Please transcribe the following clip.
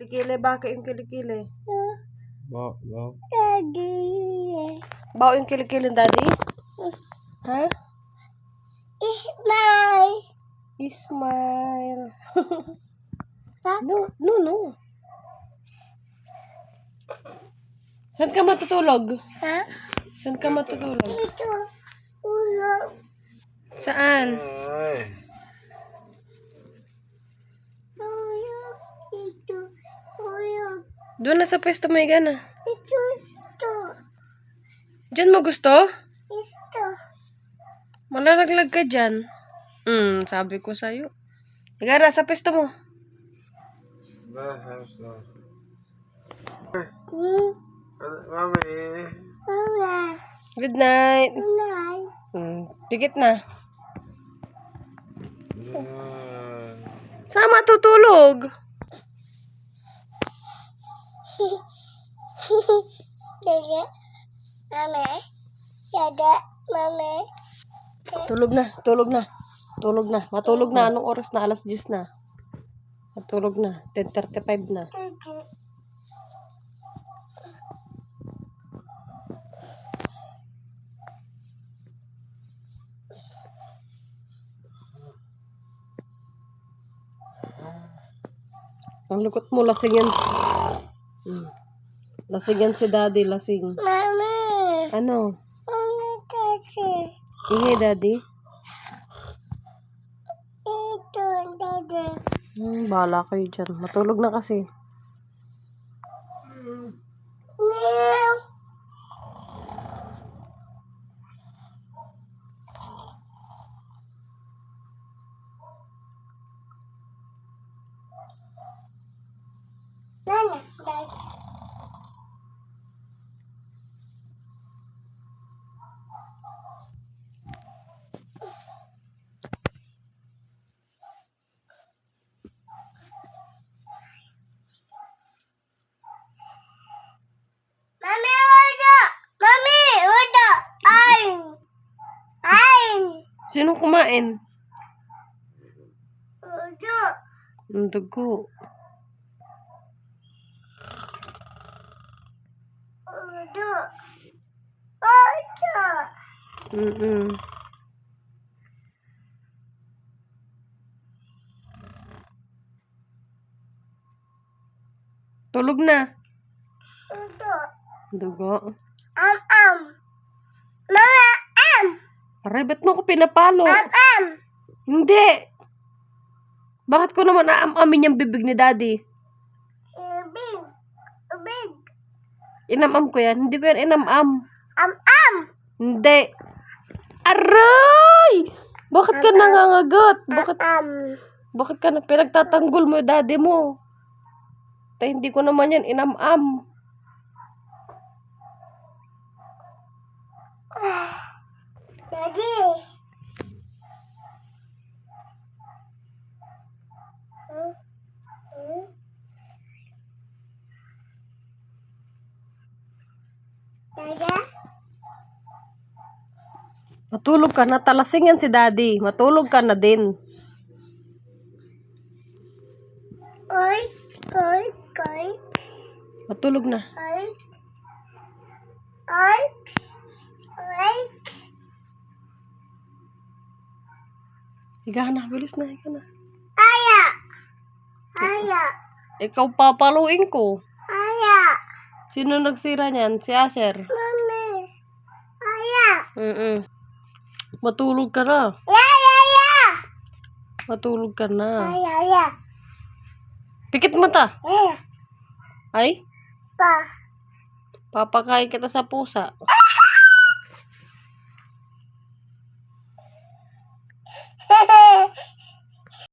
Kilikili, bakit yung kilikili? Bo. Daddy. Bao yung kilikili, Daddy? Ha? Smile. Smile. No. Saan ka matutulog? Ha? Saan ka matutulog? Ito. Ulo. Saan? Ulo. Ito. Ulo. Doon na sa pwesto mo, Igana. Ito. Ito. Diyan mo gusto? Ito. Malalaglag ka dyan. Sabi ko sa'yo. Igana, sa pwesto mo. Mami. Mama. Good night. Mama. Dikit na. Sama tutulog. Dada. Mama. Dada. Mama. Tulog na. Matulog na. Anong oras na? Alas 10 na. Matulog na. 10:35 na. Dada. Ang lukot mo, lasing yan. Lasing yan si Daddy, lasing. Mama. Ano? Mama. Dada. Ingay, Daddy. Ito. Dada. Bahala kayo dyan. Matulog na kasi. Meow. Mama. Dada. Mami, udah. Mami, udah. Ain. Sino kumain? Udah. Ang dugo. Udah. Udah. Tulog na. Udah. Dugo. Mama, Aray, ba't mo ko pinapalo? Hindi. Bakit ko naman aam-amin yung bibig ni Daddy? Big. Big. Inamam ko yan. Hindi ko yan inamam. Hindi. Aray! Bakit ka nangangagat? Bakit ka na pinagtatanggol mo yung Daddy mo? Hindi ko naman yan inamam. Daddy. Dada. Matulog ka na. Talasing yan si Daddy. Matulog ka na din. Oy. Matulog na. Oy. Higa na. Bilis na. Higa na. Aya. Ikaw papaluin ko. Aya. Sino nagsira niyan? Si Asher. Mami. Aya. Matulog ka na. Ya. Matulog ka na. Aya. Pikit mata. Eh. Ay? Pa. Papakain kita sa pusa.